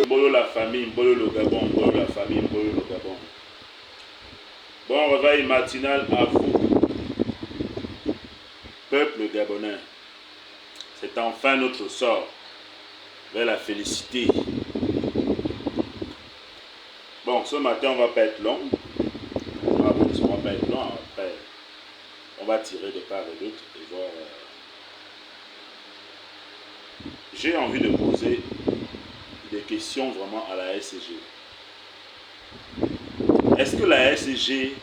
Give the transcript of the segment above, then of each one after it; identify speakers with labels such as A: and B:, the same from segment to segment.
A: Mbolo la famille, Mbolo le Gabon, Mbolo la famille, Mbolo le Gabon. Bon réveil matinal à vous, peuple gabonais. C'est enfin notre sort vers la félicité. Bon, ce matin, on va pas être long. On va pas être long. Après, on va tirer de part et d'autre et voir. J'ai envie de poser des questions vraiment à la SCG. Est-ce que la SCG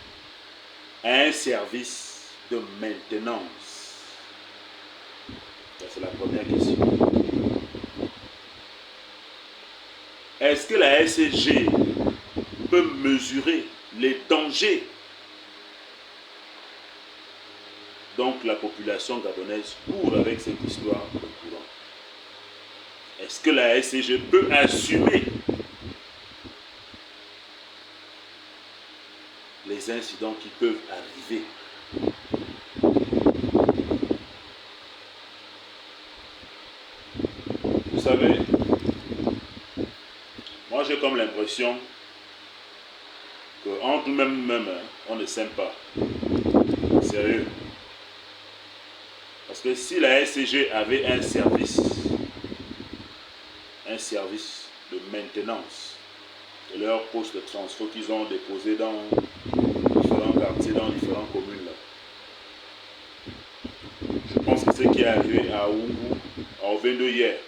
A: a un service de maintenance? C'est la première question. Est-ce que la SCG peut mesurer les dangers dont la population gabonaise court avec cette histoire de courant? Est-ce que la SCG peut assumer les incidents qui peuvent arriver? Vous savez, moi j'ai comme l'impression qu'entre nous-mêmes, on ne s'aime pas. Sérieux. Parce que si la SCG avait un service de maintenance de leurs postes de transfert qu'ils ont déposés dans différents quartiers, dans différentes communes là. Je pense que ce qui est arrivé à Oumou, à Ovendo hier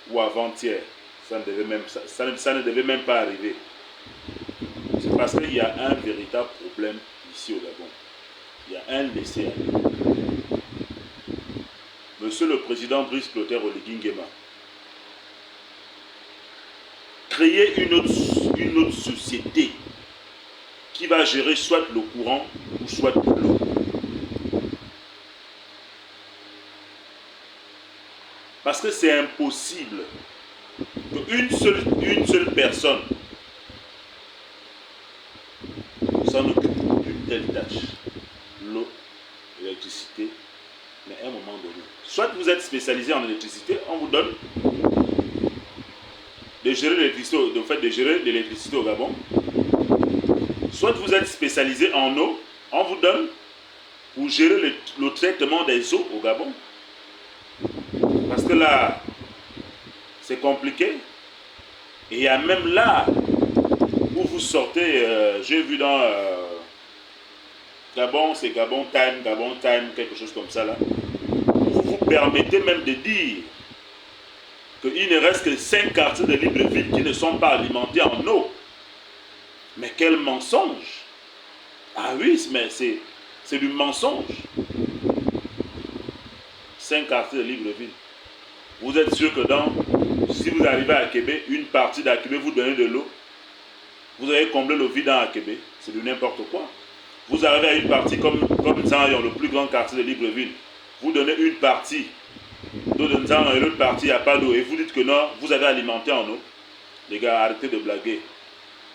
A: ou avant-hier, ça ne devait même pas arriver. C'est parce qu'il y a un véritable problème ici au Gabon. Il y a un laisser-aller. Monsieur le Président Brice Clotaire Oligui Nguema, créer une autre société qui va gérer soit le courant ou soit l'eau. Parce que c'est impossible qu'une seule personne s'en occupe d'une telle tâche. L'eau, l'électricité, mais à un moment donné. Soit vous êtes spécialisé en électricité, on vous donne de gérer l'électricité au Gabon. Soit vous êtes spécialisé en eau, on vous donne pour gérer le traitement des eaux au Gabon. Parce que là, c'est compliqué. Et il y a même là où vous sortez, j'ai vu dans Gabon, c'est Gabon Time, quelque chose comme ça là. Vous vous permettez même de dire qu'il ne reste que 5 quartiers de Libreville qui ne sont pas alimentés en eau. Mais quel mensonge! Ah oui, mais c'est du mensonge. 5 quartiers de Libreville. Vous êtes sûr que si vous arrivez à Akébé, une partie d'Akébé vous donnez de l'eau, vous allez combler le vide dans Akébé. C'est du n'importe quoi. Vous arrivez à une partie comme Nzanyon, le plus grand quartier de Libreville. Vous donnez une partie de Nzanyon et l'autre partie, il n'y a pas d'eau. Et vous dites que non, vous avez alimenté en eau. Les gars, arrêtez de blaguer.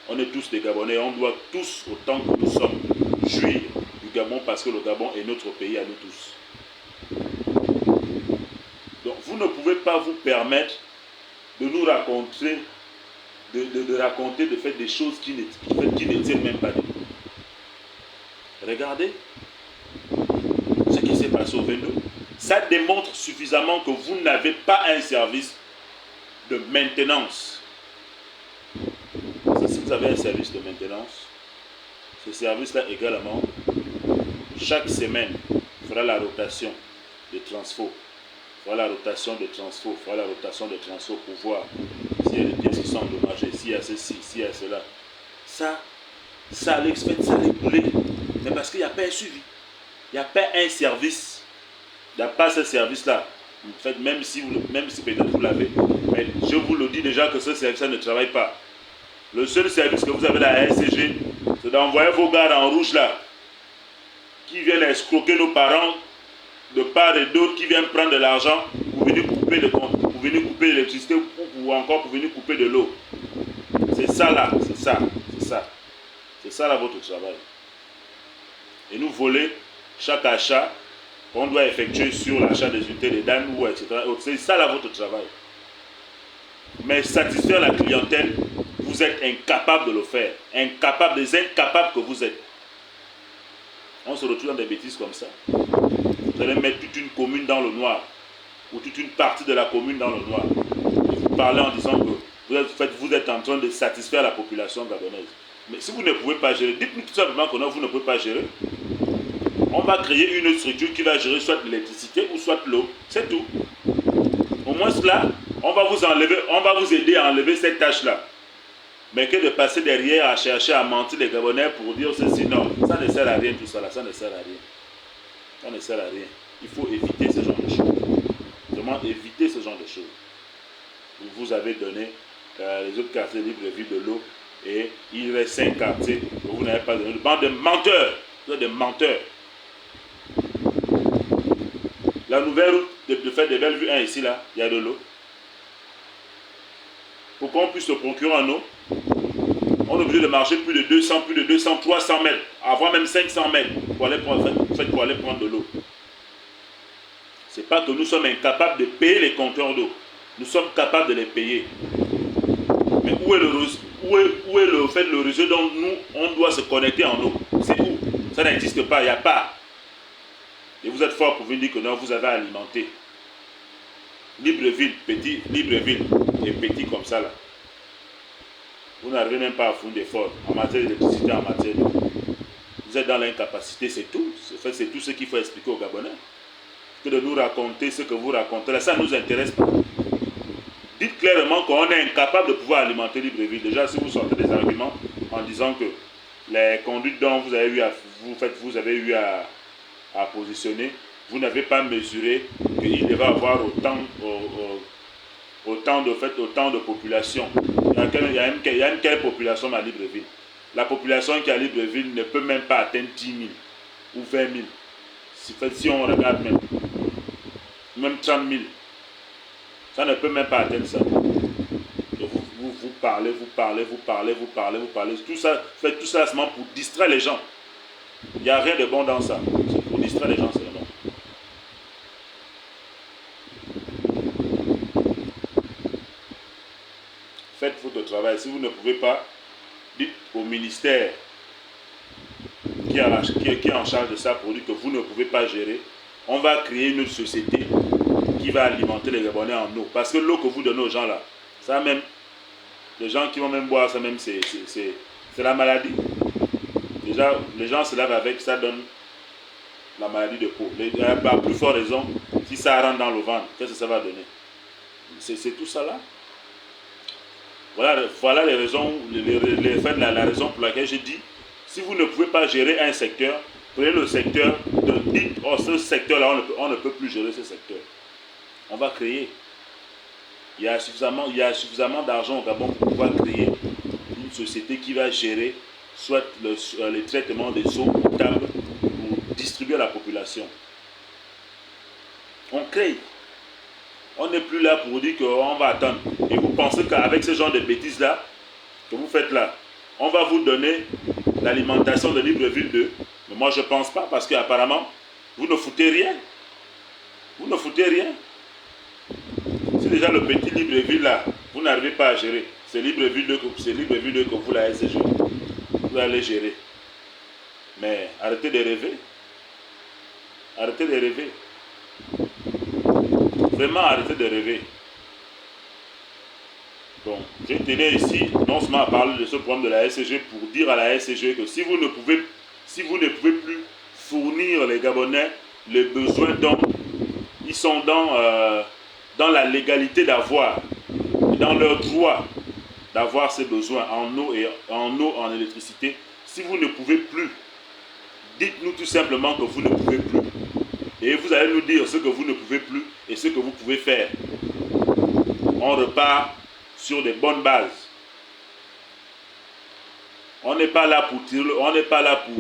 A: On est tous des Gabonais. On doit tous, autant que nous sommes, jouir du Gabon parce que le Gabon est notre pays à nous tous. Donc vous ne pouvez pas vous permettre de nous raconter, de faire des choses qui ne tiennent même pas debout. Regardez ce qui s'est passé au Vendo. Ça démontre suffisamment que vous n'avez pas un service de maintenance. Si vous avez un service de maintenance, ce service-là également, chaque semaine, fera la rotation de transfo. Fera la rotation de transfo, pour voir s'il y a des pièces qui sont endommagées, s'il y a ceci, s'il y a cela. Ça l'expert, ça l'est. Mais parce qu'il n'y a pas un suivi. Il n'y a pas un service. Il n'y a pas ce service-là. En fait, même si peut-être vous l'avez, Mais je vous le dis déjà que ce service ne travaille pas. Le seul service que vous avez à la SCG, c'est d'envoyer vos gars en rouge là, qui viennent escroquer nos parents de part et d'autre, qui viennent prendre de l'argent pour venir couper le compte, pour venir couper l'électricité ou encore pour venir couper de l'eau. C'est ça là, c'est ça, c'est ça. C'est ça là votre travail. Et nous voler chaque achat qu'on doit effectuer sur l'achat des unités de dames ou etc. C'est ça là votre travail. Mais satisfaire la clientèle, vous êtes incapable de le faire. Incapable, des incapables que vous êtes. On se retrouve dans des bêtises comme ça. Vous allez mettre toute une commune dans le noir. Ou toute une partie de la commune dans le noir. Et vous parlez en disant que vous êtes en train de satisfaire la population gabonaise. Mais si vous ne pouvez pas gérer, dites-nous tout simplement que non, vous ne pouvez pas gérer. On va créer une structure qui va gérer soit l'électricité ou soit l'eau. C'est tout. Au moins cela, on va vous aider à enlever cette tâche-là. Mais que de passer derrière à chercher à mentir les Gabonais pour dire ceci, non, ça ne sert à rien tout ça là, ça ne sert à rien. Ça ne sert à rien. Il faut éviter ce genre de choses. Vraiment éviter ce genre de choses. Vous avez donné les autres quartiers libres de ville de l'eau et il reste 5 quartiers que vous n'avez pas donné. Bande de menteurs. Vous êtes des menteurs. La nouvelle route de faire des Belles-Vues 1 ici là, il y a de l'eau. Pour qu'on puisse se procurer en eau, on est obligé de marcher plus de 200, 300 mètres, avoir même 500 mètres pour aller prendre de l'eau. C'est pas que nous sommes incapables de payer les compteurs d'eau. Nous sommes capables de les payer. Mais où est le réseau dont nous, on doit se connecter en eau? C'est où? Ça n'existe pas, il n'y a pas. Et vous êtes fort pour venir dire que non, vous avez alimenté. Libreville, petit, Libreville et petit comme ça là. Vous n'arrivez même pas à fournir d'efforts en matière d'électricité, en matière d'eau. Vous êtes dans l'incapacité, c'est tout. C'est tout ce qu'il faut expliquer aux Gabonais. Que de nous raconter ce que vous racontez là, ça ne nous intéresse pas. Dites clairement qu'on est incapable de pouvoir alimenter Libreville. Déjà, si vous sortez des arguments en disant que les conduites dont vous avez eu à positionner, vous n'avez pas mesuré qu'il devait avoir autant de population. Il y a une quelle population à Libreville? La population qui est à Libreville ne peut même pas atteindre 10 000 ou 20 000. Si on regarde même 30 000, ça ne peut même pas atteindre ça. Vous parlez. Tout ça, faites tout ça seulement pour distraire les gens. Il n'y a rien de bon dans ça. C'est pour distraire les gens seulement. Faites votre travail. Si vous ne pouvez pas, dites au ministère qui est en charge de ça pour dire que vous ne pouvez pas gérer. On va créer une autre société qui va alimenter les Gabonais en eau. Parce que l'eau que vous donnez aux gens là, ça même, les gens qui vont même boire ça même, c'est la maladie. Déjà, les gens se lavent avec, ça donne la maladie de peau. À plus forte raison, si ça rentre dans le ventre, qu'est-ce que ça va donner? C'est tout ça là. Voilà les raisons, la raison pour laquelle j'ai dit, si vous ne pouvez pas gérer un secteur, prenez le secteur, dites, oh ce secteur-là, on ne peut plus gérer ce secteur. On va créer. Il y a suffisamment d'argent au Gabon pour pouvoir créer une société qui va gérer soit les traitements des eaux potables pour distribuer à la population. On crée. On n'est plus là pour dire qu'on va attendre. Et vous pensez qu'avec ce genre de bêtises-là, que vous faites là, on va vous donner l'alimentation de Libreville 2. Mais moi, je ne pense pas, parce qu'apparemment, vous ne foutez rien. Vous ne foutez rien. Si déjà le petit Libreville là, vous n'arrivez pas à gérer, c'est Libreville 2 que vous, la SCG, vous allez gérer. Mais arrêtez de rêver. Arrêtez de rêver. Vraiment arrêtez de rêver. Donc, je tenais ici non seulement à parler de ce problème de la SCG pour dire à la SCG que si vous ne pouvez plus fournir les Gabonais les besoins dont ils sont dans la légalité d'avoir, dans leur droit d'avoir ces besoins en eau, en électricité, si vous ne pouvez plus, dites-nous tout simplement que vous ne pouvez plus. Et vous allez nous dire ce que vous ne pouvez plus et ce que vous pouvez faire. on repart sur des bonnes bases. On n'est pas là pour tirer, on n'est pas là pour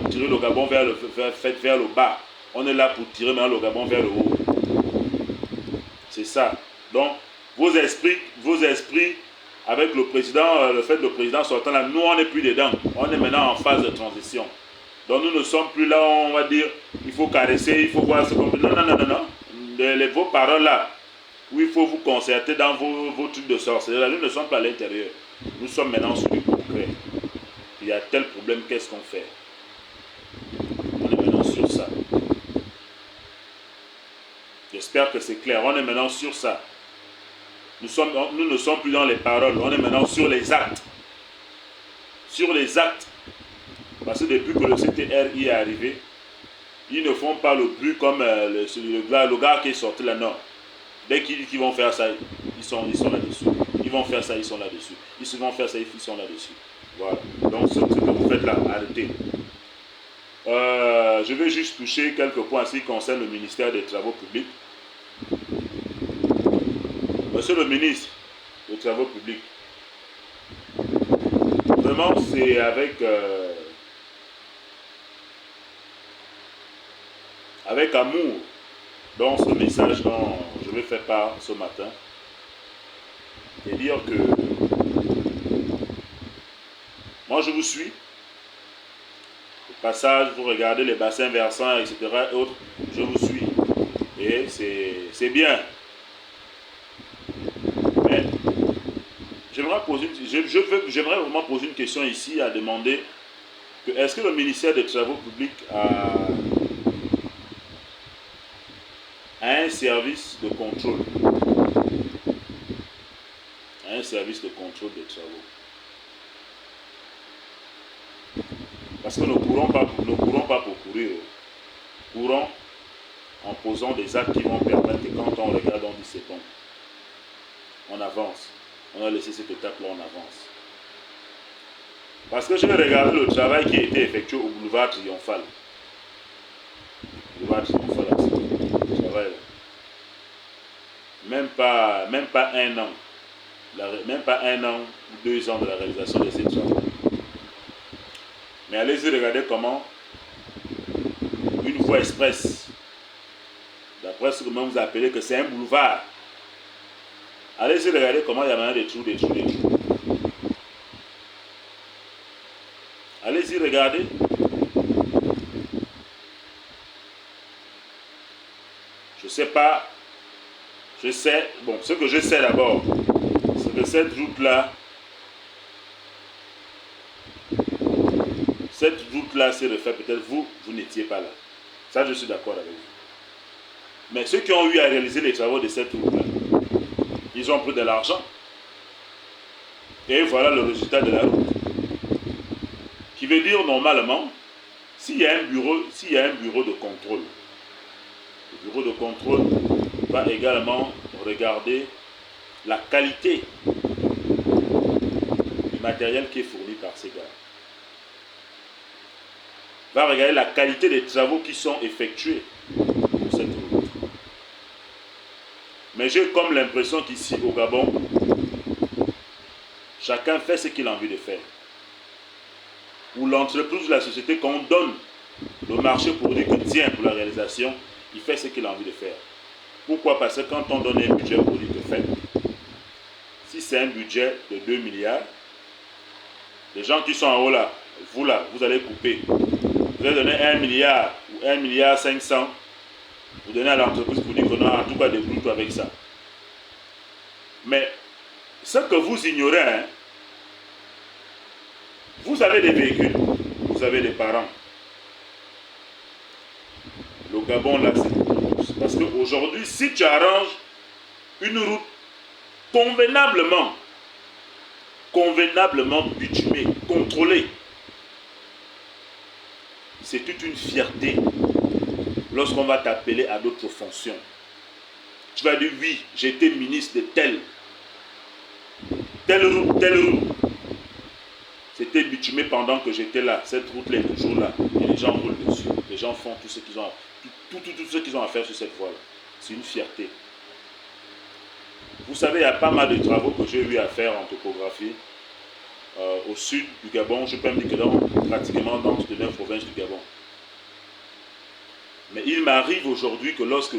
A: tirer le Gabon vers le bas. On est là pour tirer maintenant le Gabon vers le haut. C'est ça. Donc, vos esprits, avec le président, le fait que le président sortant là, nous on n'est plus dedans. On est maintenant en phase de transition. Donc nous ne sommes plus là, on va dire, il faut caresser, il faut voir ce qu'on veut. Non. Vos paroles là, où il faut vous concerter dans vos trucs de sorcellerie, là, nous ne sommes pas à l'intérieur. Nous sommes maintenant sur du concret. Il y a tel problème, qu'est-ce qu'on fait? On est maintenant sur ça. J'espère que c'est clair. On est maintenant sur ça. Nous ne sommes plus dans les paroles. On est maintenant sur les actes. Sur les actes. Parce que depuis que le CTRI est arrivé, ils ne font pas le bruit comme le gars qui est sorti là. Non. Dès qu'ils vont faire ça, ils sont là-dessus. Ils vont faire ça, ils sont là-dessus. Ils vont faire ça, ils sont là-dessus. Voilà. Donc ce que vous faites là, arrêtez. Je vais juste toucher quelques points qui concernent le ministère des Travaux publics. Monsieur le ministre des Travaux publics, vraiment c'est avec amour dans ce message dont je vais faire part ce matin et dire que moi je vous suis. Au passage, vous regardez les bassins versants, etc. et autres, je vous suis. Et c'est bien. Mais j'aimerais vraiment poser une question ici à demander que est-ce que le ministère des Travaux publics a un service de contrôle? Un service de contrôle des travaux. Parce que nous ne courons pas pour courir. Nous courons en posant des actes qui vont permettre que quand on regarde, on dit c'est bon. On avance. On a laissé cette étape-là, on avance. Parce que j'ai regardé le travail qui a été effectué au boulevard Triomphal. Boulevard Triomphal, le travail là. Même pas un an. Même pas un an ou 2 ans de la réalisation de ces travaux. Mais allez-y regarder comment une voie express, d'après ce que vous appelez que c'est un boulevard, allez-y regarder comment il y a maintenant des trous. Allez-y regarder. Je sais pas. Bon, ce que je sais d'abord, c'est que cette route-là, c'est le fait, peut-être vous n'étiez pas là. Ça, je suis d'accord avec vous. Mais ceux qui ont eu à réaliser les travaux de cette route-là, ils ont pris de l'argent. Et voilà le résultat de la route. Qui veut dire, normalement, s'il y a un bureau de contrôle, le bureau de contrôle va également regarder la qualité du matériel qui est fourni par ces gars. Va regarder la qualité des travaux qui sont effectués pour cette route. Mais j'ai comme l'impression qu'ici au Gabon, chacun fait ce qu'il a envie de faire. Ou l'entreprise ou la société qu'on donne le marché pour dire que tiens pour la réalisation, il fait ce qu'il a envie de faire. Pourquoi? Parce que quand on donne un budget pour dire que fait, si c'est un budget de 2 milliards, les gens qui sont en haut là, vous allez couper. Vous allez donner 1 milliard ou 1 milliard 500, vous donnez à l'entreprise pour dire que non, en tout cas, débrouille-toi avec ça. Mais ce que vous ignorez, hein, vous avez des véhicules, vous avez des parents. Le Gabon, là, c'est parce qu'aujourd'hui, si tu arranges une route convenablement bitumée, contrôlée, c'est toute une fierté lorsqu'on va t'appeler à d'autres fonctions. Tu vas dire oui, j'étais ministre de telle route. C'était bitumé pendant que j'étais là. Cette route-là est toujours là. Et les gens roulent dessus. Les gens font tout ce qu'ils ont, tout ce qu'ils ont à faire sur cette voie-là. C'est une fierté. Vous savez, il y a pas mal de travaux que j'ai eu à faire en topographie. Au sud du Gabon, je peux me dire que pratiquement dans toutes les 9 provinces du Gabon. Mais il m'arrive aujourd'hui que lorsque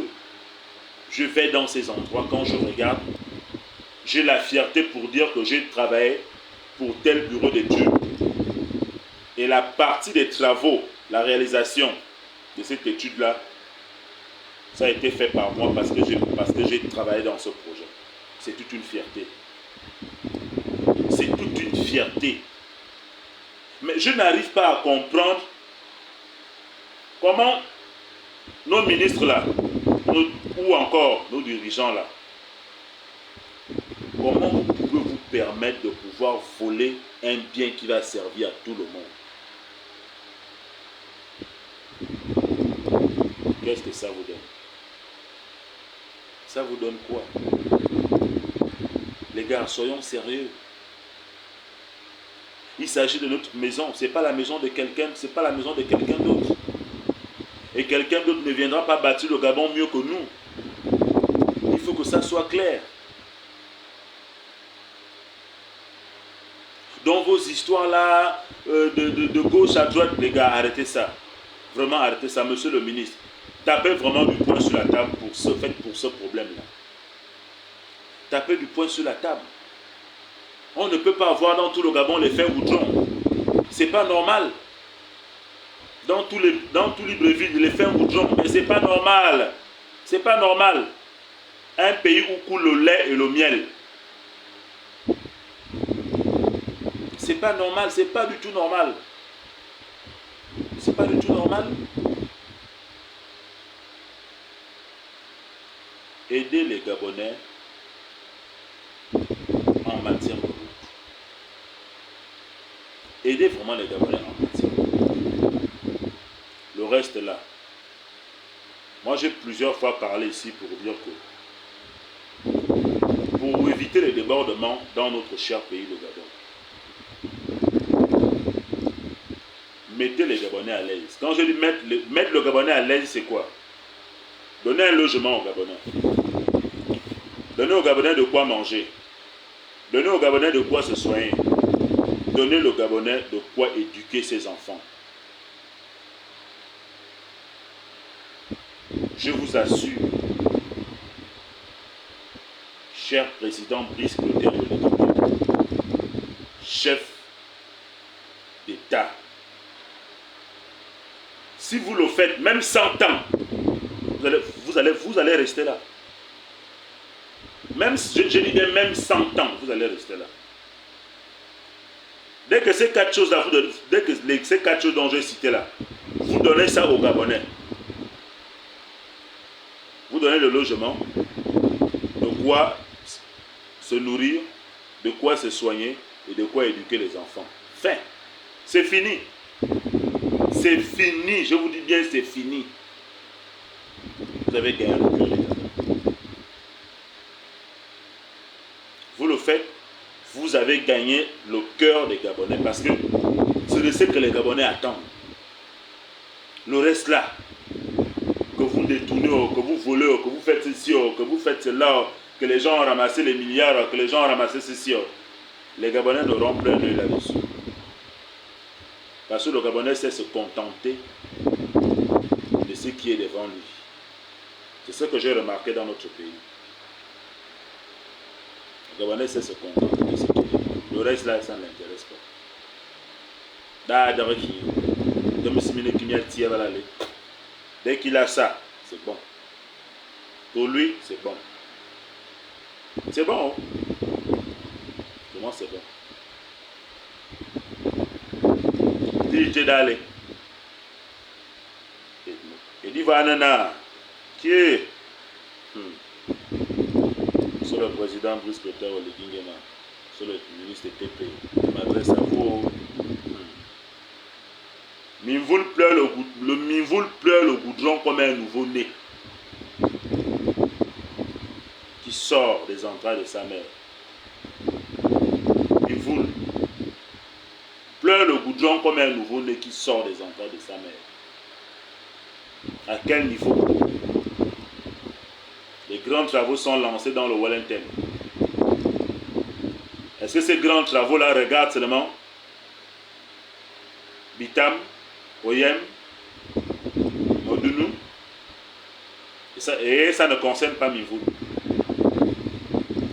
A: je vais dans ces endroits, quand je regarde, j'ai la fierté pour dire que j'ai travaillé pour tel bureau d'études. Et la partie des travaux, la réalisation de cette étude-là, ça a été fait par moi parce que j'ai travaillé dans ce projet. C'est toute une fierté. C'est toute une fierté. Mais je n'arrive pas à comprendre comment nos ministres là, ou encore nos dirigeants là, comment vous pouvez vous permettre de pouvoir voler un bien qui va servir à tout le monde? Qu'est-ce que ça vous donne? Ça vous donne quoi? Les gars, soyons sérieux. Il s'agit de notre maison, ce n'est pas la maison de quelqu'un, c'est pas la maison de quelqu'un d'autre. Et quelqu'un d'autre ne viendra pas bâtir le Gabon mieux que nous. Il faut que ça soit clair. Dans vos histoires là, de gauche à droite, les gars, arrêtez ça. Vraiment arrêtez ça, monsieur le ministre. Tapez vraiment du poing sur la table pour ce problème-là. Tapez du poing sur la table. On ne peut pas avoir dans tout le Gabon les fins goudrons. C'est pas normal. Dans tout Libreville, les fins goudrons. Mais c'est pas normal. C'est pas normal. Un pays où coule le lait et le miel. C'est pas normal. C'est pas du tout normal. C'est pas du tout normal. Aider les Gabonais en matière de route. Aider vraiment les Gabonais en matière de route. Le reste là. Moi j'ai plusieurs fois parlé ici pour dire que pour éviter les débordements dans notre cher pays, le Gabon, mettez les Gabonais à l'aise. Quand je dis mettre le Gabonais à l'aise, c'est quoi? Donner un logement aux Gabonais. Donner aux Gabonais de quoi manger. Donner aux Gabonais de quoi se soigner. Donner aux Gabonais de quoi éduquer ses enfants. Je vous assure, cher président Brice Clotaire Oligui, chef d'État, si vous le faites, même 100 ans, vous allez rester là. Même, je dis bien même 100 ans, vous allez rester là. Dès que ces 4 choses là, ces 4 choses dont j'ai cité là, vous donnez ça aux Gabonais. Vous donnez le logement, de quoi se nourrir, de quoi se soigner et de quoi éduquer les enfants. Fin. C'est fini. C'est fini. Je vous dis bien, c'est fini. Vous avez gagné le cœur des Gabonais. Vous le faites, vous avez gagné le cœur des Gabonais parce que c'est de ce que les Gabonais attendent. Le reste là, que vous détournez, que vous volez, que vous faites ceci, que vous faites cela, que les gens ont ramassé les milliards, que les gens ont ramassé ceci, les Gabonais n'auront plus un œil là-dessus. Parce que le Gabonais sait se contenter de ce qui est devant lui. C'est ce que j'ai remarqué dans notre pays. Le Gabonais sait se contenter de ce qui est devant lui. Le reste là, ça ne l'intéresse pas. Dès qu'il a ça, c'est bon. Pour lui, c'est bon. C'est bon. Pour moi, c'est bon. DJ Dale. Et dit Vanana, qui est sur le président Brice Clotaire Oligui, sur le ministre TP. Je m'adresse à vous. Minvoul pleure le goudron comme un nouveau-né qui sort des entrailles de sa mère. Minvoul pleure le goudron comme un nouveau-né qui sort des entrailles de sa mère. À quel niveau? Les grands travaux sont lancés dans le Wellington. Est-ce que ces grands travaux-là regardent seulement Bitam, Oyem, Modounou? Et ça ne concerne pas Mivoul.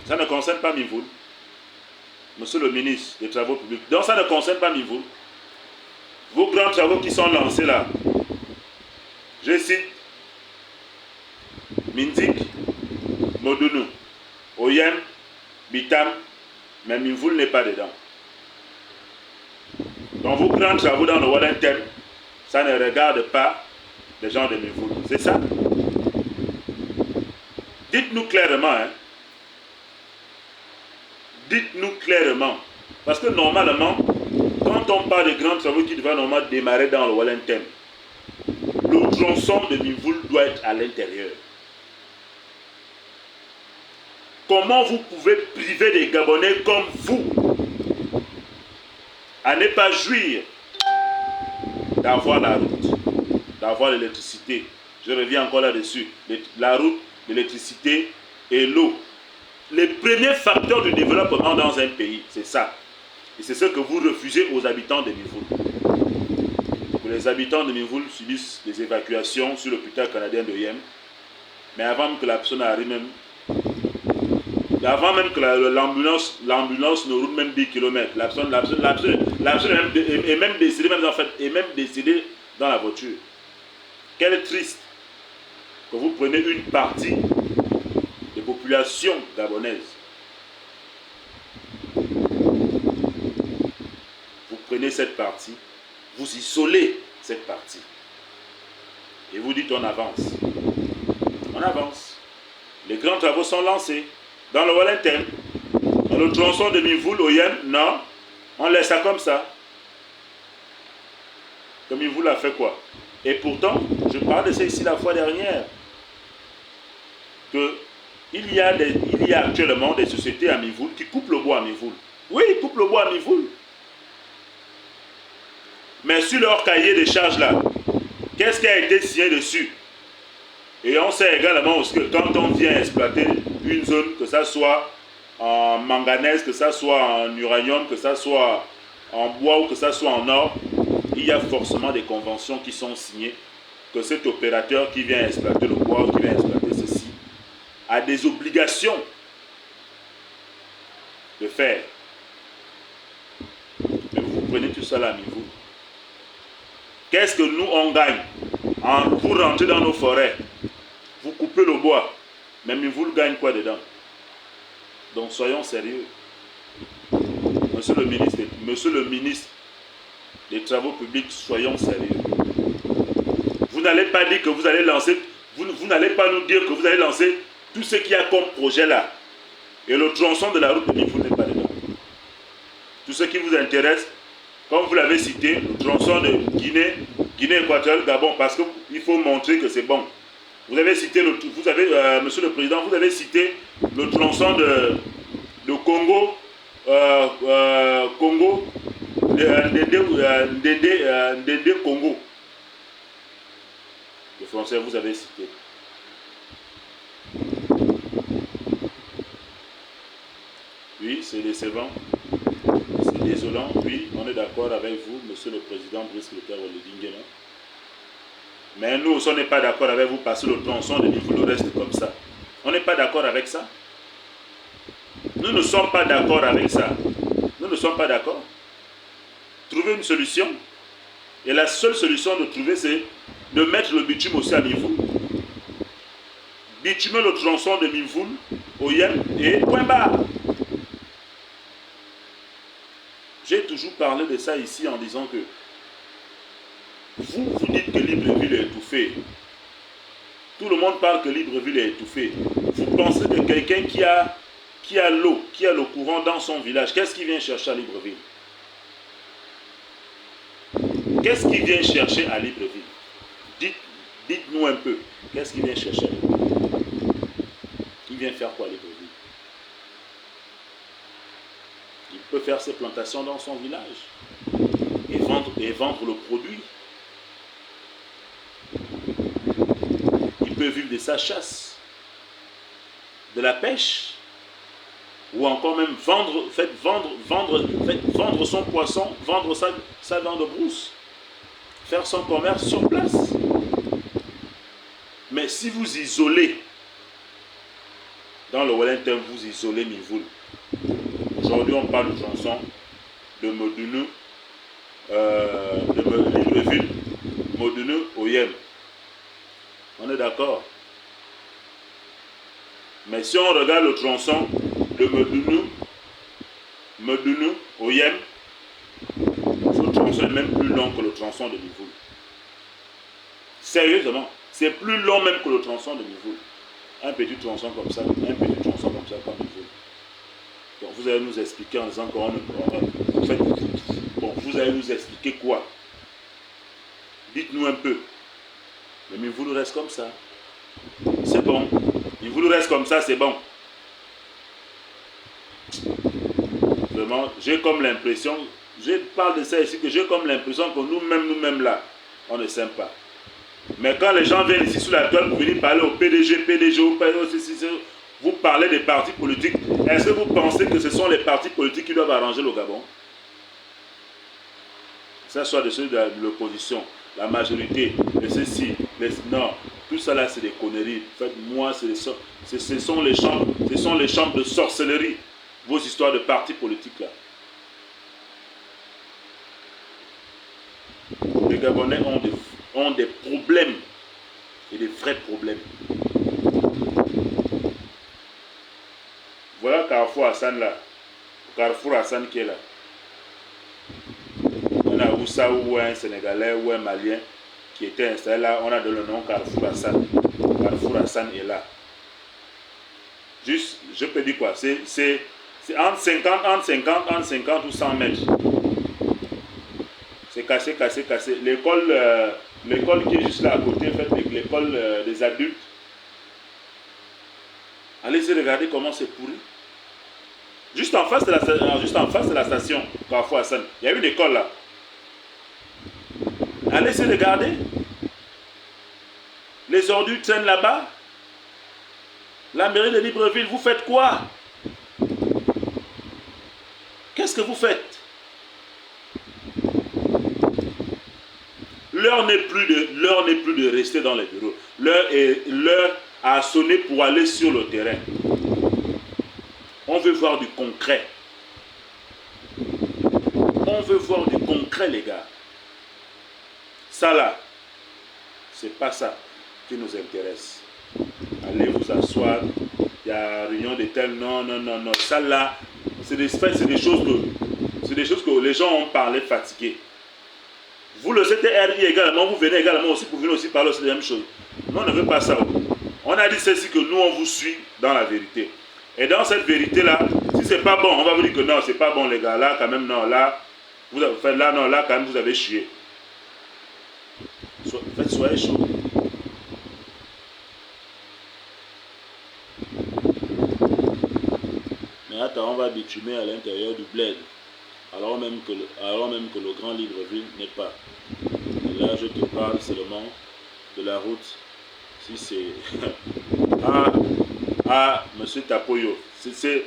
A: Ça ne concerne pas Mivoul. Monsieur le ministre des Travaux publics. Donc ça ne concerne pas Mivoul. Vos grands travaux qui sont lancés là, je cite Mindik, Modounou, Oyem, Bitam, mais Mivoul n'est pas dedans. Donc vos grands travaux dans le Wallington, ça ne regarde pas les gens de Mivoul. C'est ça? Dites-nous clairement, hein? Dites-nous clairement. Parce que normalement, quand on parle de grands travaux qui doivent normalement démarrer dans le Wallington, le tronçon de Mivoul doit être à l'intérieur. Comment vous pouvez priver des Gabonais comme vous à ne pas jouir d'avoir la route, d'avoir l'électricité? Je reviens encore là-dessus. La route, l'électricité et l'eau. Les premiers facteurs de développement dans un pays, c'est ça. Et c'est ce que vous refusez aux habitants de Mivoul. Les habitants de Mivoul subissent des évacuations sur l'hôpital canadien de Yem. Mais avant que la personne arrive même, avant même que l'ambulance ne roule même 10 km, la personne est même décédée, dans la voiture. Quel triste que vous prenez une partie des populations gabonaises. Vous prenez cette partie, vous isolez cette partie. Et vous dites on avance. On avance. Les grands travaux sont lancés. Dans le Wallington, dans le tronçon de Mivoul, Oyem, non, on laisse ça comme ça. Comme Mivoul a fait quoi? Et pourtant, je parlais de ça ici la fois dernière, qu'il y a actuellement des sociétés à Mivoul qui coupent le bois à Mivoul. Oui, ils coupent le bois à Mivoul. Mais sur leur cahier de charges là, qu'est-ce qui a été signé dessus? Et on sait également aussi que quand on vient exploiter une zone, que ça soit en manganèse, que ça soit en uranium, que ça soit en bois ou que ça soit en or, il y a forcément des conventions qui sont signées que cet opérateur qui vient exploiter le bois, qui vient exploiter ceci, a des obligations de faire. Mais vous prenez tout ça là à niveau. Qu'est-ce que nous on gagne pour rentrer dans nos forêts? Vous coupez le bois, mais vous le gagnez quoi dedans? Donc soyons sérieux. Monsieur le ministre des Travaux publics, soyons sérieux. Vous n'allez pas dire que vous allez lancer, vous n'allez pas nous dire que vous allez lancer tout ce qu'il y a comme projet là. Et le tronçon de la route de Mivoul n'est pas dedans. Tout ce qui vous intéresse, comme vous l'avez cité, le tronçon de Guinée équatoriale, Gabon, parce qu'il faut montrer que c'est bon. Vous avez cité, Monsieur le Président, vous avez cité le tronçon de Congo, Ndende Congo. Le français, vous avez cité. Oui, c'est décevant. C'est désolant. Oui, on est d'accord avec vous, Monsieur le Président Brice Clotaire Oligui. Mais nous, on n'est pas d'accord avec vous parce que le tronçon de Mivoul reste comme ça. On n'est pas d'accord avec ça. Nous ne sommes pas d'accord avec ça. Nous ne sommes pas d'accord. Trouvez une solution. Et la seule solution de trouver, c'est de mettre le bitume aussi à Mivoul. Bitumer le tronçon de Mivoul, Oyem et point barre. J'ai toujours parlé de ça ici en disant que vous dites que Libreville est étouffé. Tout le monde parle que Libreville est étouffé. Vous pensez que quelqu'un qui a l'eau, qui a le courant dans son village, qu'est-ce qu'il vient chercher à Libreville? Qu'est-ce qu'il vient chercher à Libreville? Dites-nous un peu. Qu'est-ce qu'il vient chercher à Libreville? Il vient faire quoi à Libreville? Il peut faire ses plantations dans son village et vendre le produit. Il peut vivre de sa chasse, de la pêche. Ou encore même faites vendre son poisson, vendre sa dent de brousse. Faire son commerce sur place. Mais si vous isolez, dans le Wellington, vous isolez Mivoul. Aujourd'hui, on parle de chanson de Modunu, de Libreville, Modunu, Oyem. On est d'accord? Mais si on regarde le tronçon de Modunu, Oyem, ce tronçon est même plus long que le tronçon de Mivoul. Sérieusement, c'est plus long même que le tronçon de Mivoul. Un petit tronçon comme ça, comme Mivoul. Donc vous allez nous expliquer en disant qu'on ne peut pas. Bon, vous allez nous expliquer quoi? Dites-nous un peu. Mais Mivoul reste comme ça. C'est bon. Mivoul reste comme ça, c'est bon. Vraiment, j'ai comme l'impression, je parle de ça ici, que j'ai comme l'impression que nous-mêmes là, on ne s'aime pas. Mais quand les gens viennent ici sur la toile pour venir parler au PDG, vous parlez des partis politiques, est-ce que vous pensez que ce sont les partis politiques qui doivent arranger le Gabon? Que ce soit de ceux de l'opposition, la majorité, de ceux-ci, non, tout ça là c'est des conneries. En fait, moi, ce sont les chambres de sorcellerie, vos histoires de partis politiques là. Les Gabonais ont des problèmes, et des vrais problèmes. Voilà Carrefour Hassan là, Carrefour Hassan qui est là. On a Oussa ou un Sénégalais ou un Malien qui était installé là, on a donné le nom Carrefour Hassan. Carrefour Hassan est là. Juste, je peux dire quoi, c'est entre 50 ou 100 mètres. C'est cassé. L'école qui est juste là à côté, en fait, l'école des adultes. Allez-y regarder comment c'est pourri. Juste en face de la station Carrefour Hassan, il y a une école là. Allez-y regarder. Les ordures traînent là-bas. La mairie de Libreville, vous faites quoi? Qu'est-ce que vous faites? L'heure n'est plus de rester dans les bureaux. L'heure a sonné pour aller sur le terrain. On veut voir du concret. On veut voir du concret, les gars. Ça là, c'est pas ça qui nous intéresse. Allez vous asseoir. Il y a réunion de tel. Non. Ça là, c'est des choses que les gens ont parlé fatigués. Vous le CTRI également, vous venez également aussi pour venir aussi parler aussi de la même chose. Nous, on ne veut pas ça. On a dit ceci que nous, on vous suit dans la vérité. Et dans cette vérité-là, si c'est pas bon, on va vous dire que non, c'est pas bon, les gars. Là, quand même, non, là, vous avez fait là, non, là, quand même, vous avez chié. Soyez chaud. Mais attends, on va bitumer à l'intérieur du bled. Alors même que le grand Libreville n'est pas. Et là, je te parle seulement de la route. Si c'est... Monsieur Tapoyo. C'est...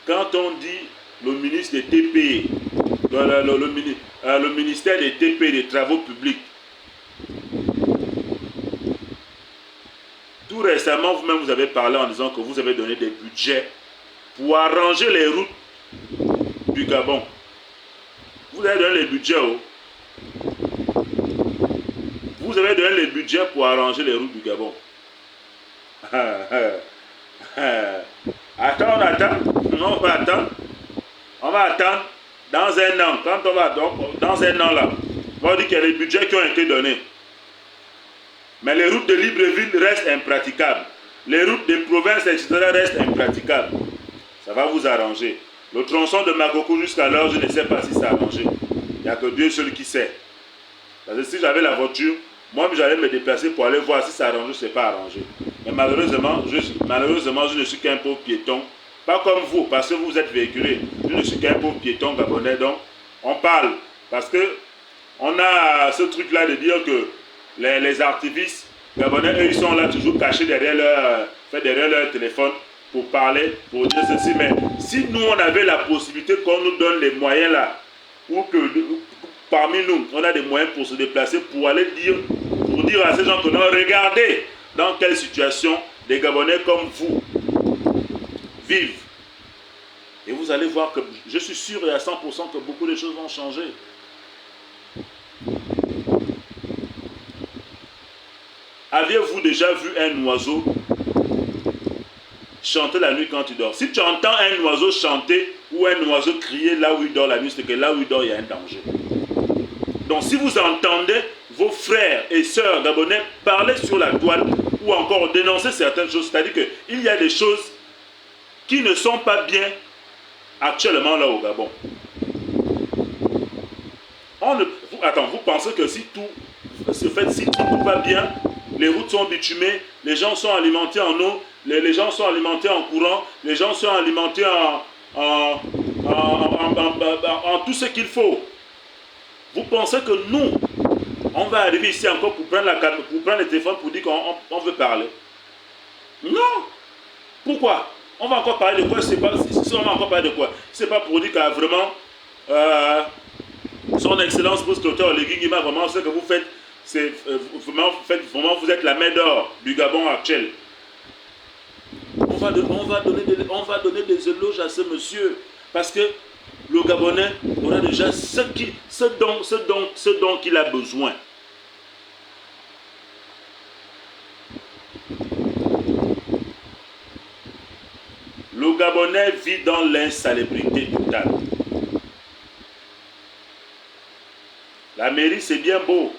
A: Quand on dit le ministre des TP, le ministère des TP, des Travaux Publics, tout récemment, vous-même, vous avez parlé en disant que vous avez donné des budgets pour arranger les routes du Gabon. Vous avez donné les budgets, Vous avez donné les budgets pour arranger les routes du Gabon. Attends, on attend. Non, on va attendre. On va attendre dans un an. Quand on va dans un an là, on va dire qu'il y a des budgets qui ont été donnés. Mais les routes de Libreville restent impraticables. Les routes des provinces, etc. restent impraticables. Ça va vous arranger. Le tronçon de Makoko jusqu'à l'heure, je ne sais pas si c'est arrangé. Il n'y a que Dieu seul qui sait. Parce que si j'avais la voiture, moi-même j'allais me déplacer pour aller voir si c'est arrangé ou si ce n'est pas arrangé. Mais malheureusement, je ne suis qu'un pauvre piéton. Pas comme vous, parce que vous êtes véhiculé. Je ne suis qu'un pauvre piéton gabonais. Donc, on parle. Parce que on a ce truc-là de dire que les activistes gabonais, eux, ils sont là toujours cachés derrière leur téléphone. pour parler, pour dire ceci, mais si nous, on avait la possibilité qu'on nous donne les moyens là, ou que parmi nous, on a des moyens pour se déplacer, pour aller dire, pour dire à ces gens que non, regardez dans quelle situation des Gabonais comme vous vivent. Et vous allez voir que je suis sûr et à 100% que beaucoup de choses vont changer. Aviez-vous déjà vu un oiseau chanter la nuit quand il dort? Si tu entends un oiseau chanter ou un oiseau crier là où il dort la nuit, c'est que là où il dort, il y a un danger. Donc si vous entendez vos frères et sœurs gabonais parler sur la toile ou encore dénoncer certaines choses, c'est-à-dire qu'il y a des choses qui ne sont pas bien actuellement là au Gabon. Vous pensez que si tout se fait, si tout va bien, les routes sont bitumées, les gens sont alimentés en eau, les gens sont alimentés en courant, les gens sont alimentés en tout ce qu'il faut. Vous pensez que nous, on va arriver ici encore pour prendre le téléphone pour dire qu'on veut parler? Non. Pourquoi? On va encore parler de quoi? On va encore parler de quoi? C'est pas pour dire que vraiment son excellence pour ce docteur Oligui Nguema, vraiment ce que vous faites, c'est vraiment vous êtes la main d'or du Gabon actuel. On va donner des éloges à ce monsieur parce que le Gabonais aura déjà ce dont il a besoin. Le Gabonais vit dans l'insalubrité totale. La mairie, c'est bien beau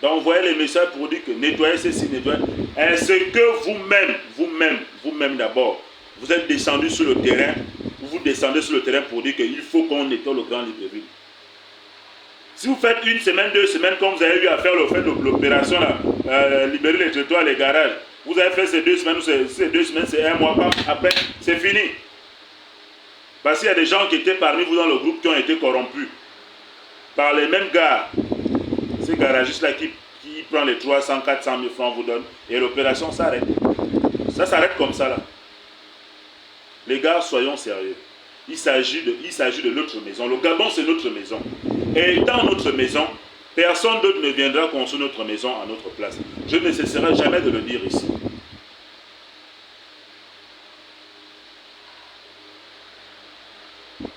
A: d'envoyer les messages pour dire que nettoyer ceci, nettoyer. Est-ce que vous-même d'abord, vous êtes descendu sur le terrain, vous descendez sur le terrain pour dire qu'il faut qu'on nettoie le Grand Libreville? Si vous faites une semaine, 2 semaines, comme vous avez eu à faire l'opération libérer les trottoirs, les garages, vous avez fait ces 2 semaines, c'est 1 mois, après, c'est fini. Parce qu'il y a des gens qui étaient parmi vous dans le groupe qui ont été corrompus par les mêmes gars. Ces garagistes-là qui prennent les 300, 400 000 francs, vous donnent, et l'opération s'arrête. Ça s'arrête comme ça, là. Les gars, soyons sérieux. Il s'agit de notre maison. Le Gabon, c'est notre maison. Et dans notre maison, personne d'autre ne viendra construire notre maison à notre place. Je ne cesserai jamais de le dire ici.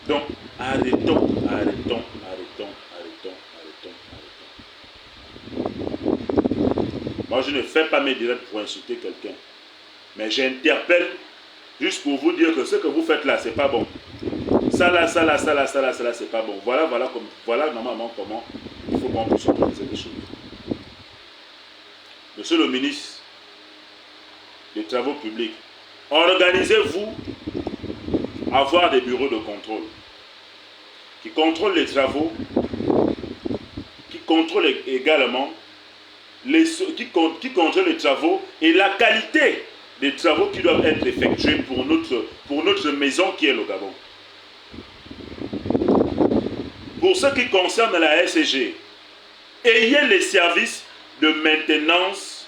A: Donc, arrêtons. Moi, je ne fais pas mes directs pour insulter quelqu'un. Mais j'interpelle juste pour vous dire que ce que vous faites là, c'est pas bon. Ça là, c'est pas bon. Voilà normalement comment il faut qu'on puisse organiser les choses. Monsieur le ministre des Travaux publics, organisez-vous à avoir des bureaux de contrôle qui contrôlent les travaux, qui contrôlent également qui contrôlent les travaux et la qualité des travaux qui doivent être effectués pour notre maison qui est le Gabon. Pour ce qui concerne la SCG, ayez les services de maintenance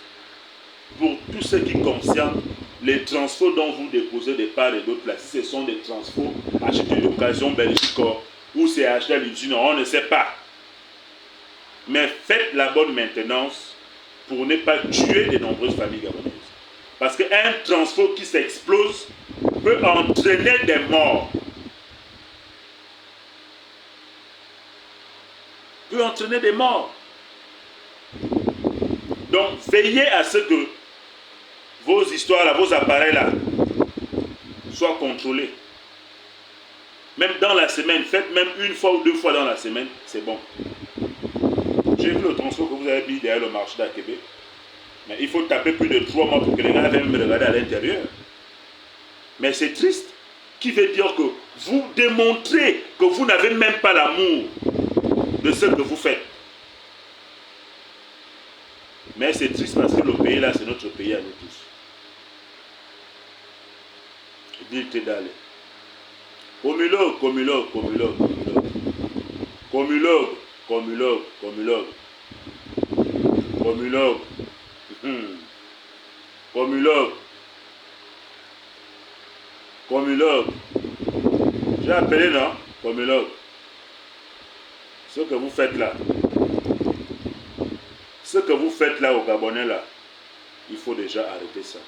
A: pour tout ce qui concerne les transferts dont vous déposez des parts et d'autres là. Si ce sont des transferts achetés d'occasion Belgique ou c'est acheté à l'usine, on ne sait pas. Mais faites la bonne maintenance pour ne pas tuer de nombreuses familles gabonaises. Parce qu'un transfert qui s'explose peut entraîner des morts. Donc, veillez à ce que vos histoires là, vos appareils là, soient contrôlés. Même dans la semaine, faites même 1 fois ou 2 fois dans la semaine, c'est bon. J'ai vu le transport que vous avez mis derrière le marché d'Akébé. Mais il faut taper plus de 3 mois pour que les gars viennent me regarder à l'intérieur. Mais c'est triste. Qui veut dire que vous démontrez que vous n'avez même pas l'amour de ce que vous faites. Mais c'est triste parce que le pays là, c'est notre pays à nous tous. Dites d'aller. Commulogue. Commulogue. J'ai appelé, non? Commulogue. Ce que vous faites là. Ce que vous faites là au Gabonais là. Il faut déjà arrêter ça.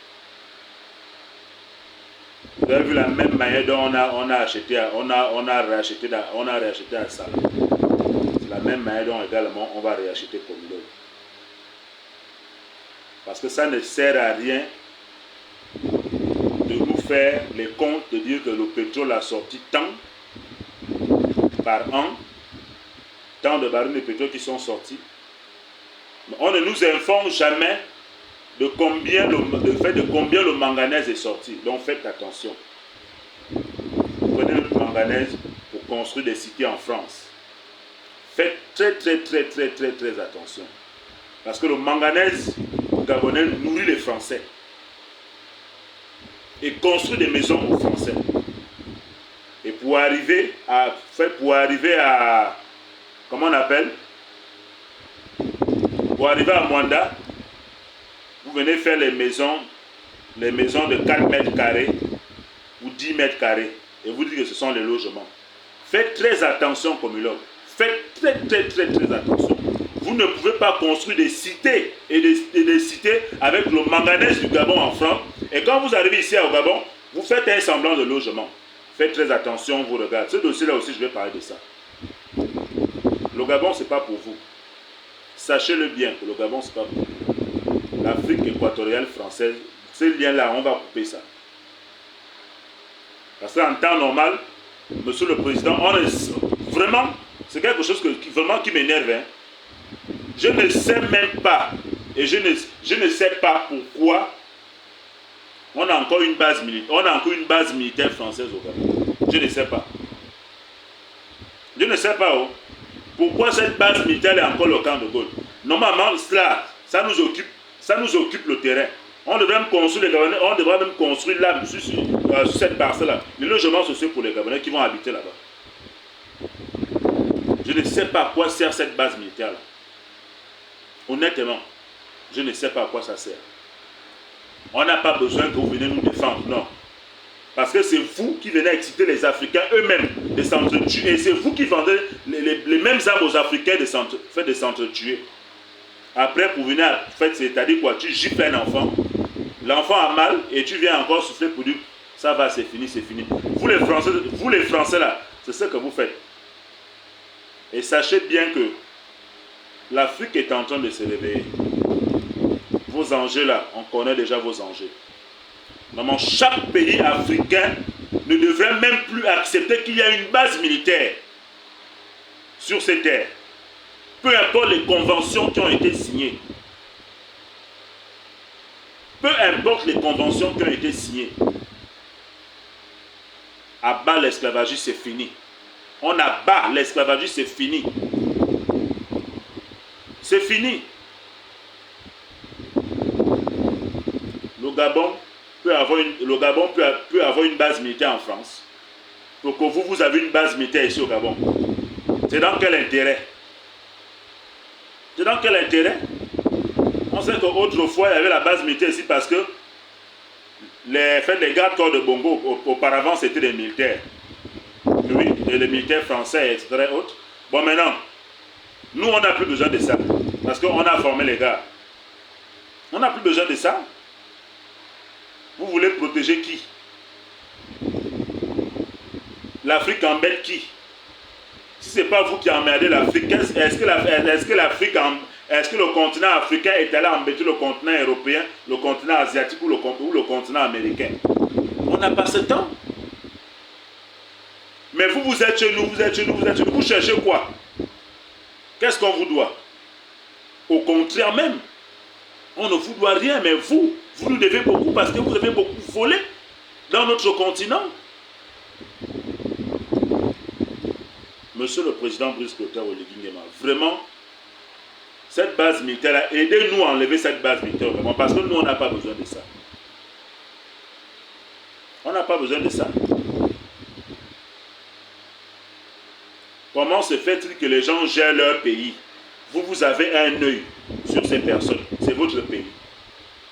A: Vous avez vu la même manière dont on a réacheté à ça. C'est la même manière dont également on va réacheter Commulogue. Parce que ça ne sert à rien de nous faire les comptes, de dire que le pétrole a sorti tant par an, tant de barils de pétrole qui sont sortis. Mais on ne nous informe jamais de combien le manganèse est sorti. Donc faites attention. Prenez le manganèse pour construire des cités en France. Faites très attention. Parce que le manganèse gabonais nourrit les Français. Et construit des maisons aux Français. Et pour arriver à comment on appelle? Pour arriver à Mwanda, vous venez faire les maisons de 4 mètres carrés ou 10 mètres carrés. Et vous dites que ce sont les logements. Faites très attention, Commulogue. Faites très attention. Vous ne pouvez pas construire des cités et des cités avec le manganèse du Gabon en France. Et quand vous arrivez ici au Gabon, vous faites un semblant de logement. Faites très attention, vous regardez. Ce dossier-là aussi, je vais parler de ça. Le Gabon, ce n'est pas pour vous. Sachez-le bien que le Gabon, ce n'est pas pour vous. L'Afrique équatoriale française, ces liens-là, on va couper ça. Parce qu'en temps normal, Monsieur le Président, vraiment, c'est quelque chose qui m'énerve. Hein. Je ne sais même pas, et je ne sais pas pourquoi on a encore une base militaire française au Gabon. Je ne sais pas. Je ne sais pas pourquoi cette base militaire est encore le camp de Gaulle. Normalement, ça nous occupe le terrain. On devrait même construire là, sur cette parcelle-là, les logements sociaux pour les Gabonais qui vont habiter là-bas. Je ne sais pas à quoi sert cette base militaire-là. Honnêtement, je ne sais pas à quoi ça sert. On n'a pas besoin que vous venez nous défendre, non. Parce que c'est vous qui venez exciter les Africains eux-mêmes de s'entretuer. Et c'est vous qui vendez les mêmes armes aux Africains de s'entretuer. Après, pour venir, c'est-à-dire quoi, tu gifles un enfant. L'enfant a mal et tu viens encore souffler pour dire ça va, c'est fini, c'est fini. Vous les Français là, c'est ce que vous faites. Et sachez bien que l'Afrique est en train de se réveiller. Vos enjeux là, on connaît déjà vos enjeux. Normalement, chaque pays africain ne devrait même plus accepter qu'il y ait une base militaire sur ces terres. Peu importe les conventions qui ont été signées. Peu importe les conventions qui ont été signées. Abat l'esclavagisme, c'est fini. On abat l'esclavagisme, c'est fini. C'est fini. Le Gabon peut avoir une base militaire en France. Pour que vous avez une base militaire ici au Gabon. C'est dans quel intérêt? C'est dans quel intérêt? On sait qu'autrefois, il y avait la base militaire ici parce que les gardes-corps de Bongo, auparavant, c'était des militaires. Oui, et les militaires français, etc. Autres. Bon, maintenant, nous, on n'a plus besoin de ça. Parce qu'on a formé les gars. On n'a plus besoin de ça. Vous voulez protéger qui? L'Afrique embête qui? Si ce n'est pas vous qui emmerdez l'Afrique, est-ce que le continent africain est allé embêter le continent européen, le continent asiatique ou le continent américain? On n'a pas ce temps. Mais vous êtes chez nous, vous cherchez quoi? Qu'est-ce qu'on vous doit? Au contraire même, on ne vous doit rien, mais vous nous devez beaucoup parce que vous avez beaucoup volé dans notre continent. Monsieur le Président Brice Clotaire Oligui Nguema, vraiment, cette base militaire, aidez-nous à enlever cette base militaire, vraiment, parce que nous, on n'a pas besoin de ça. On n'a pas besoin de ça. Comment se fait-il que les gens gèrent leur pays? Vous avez un œil sur ces personnes. C'est votre pays.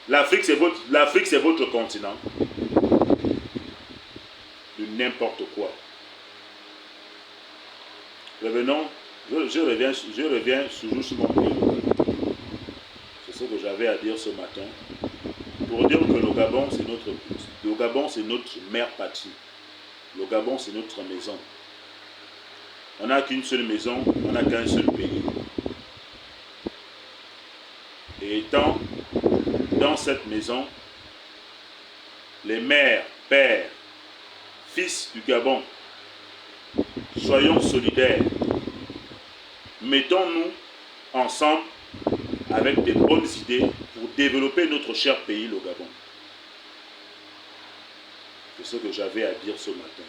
A: L'Afrique, c'est votre continent. n'importe quoi. Revenons, je reviens toujours sur mon pays. C'est ce que j'avais à dire ce matin. Pour dire que le Gabon, c'est notre mère patrie. Le Gabon, c'est notre maison. On n'a qu'une seule maison, on n'a qu'un seul pays. Et étant dans cette maison, les mères, pères, fils du Gabon, soyons solidaires. Mettons-nous ensemble avec des bonnes idées pour développer notre cher pays, le Gabon. C'est ce que j'avais à dire ce matin.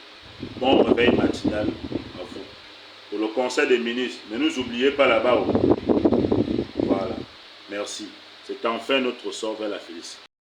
A: Bon réveil matinal à vous. Pour le Conseil des ministres, ne nous oubliez pas là-bas. Voilà. Merci. C'est enfin notre sort vers la félicité.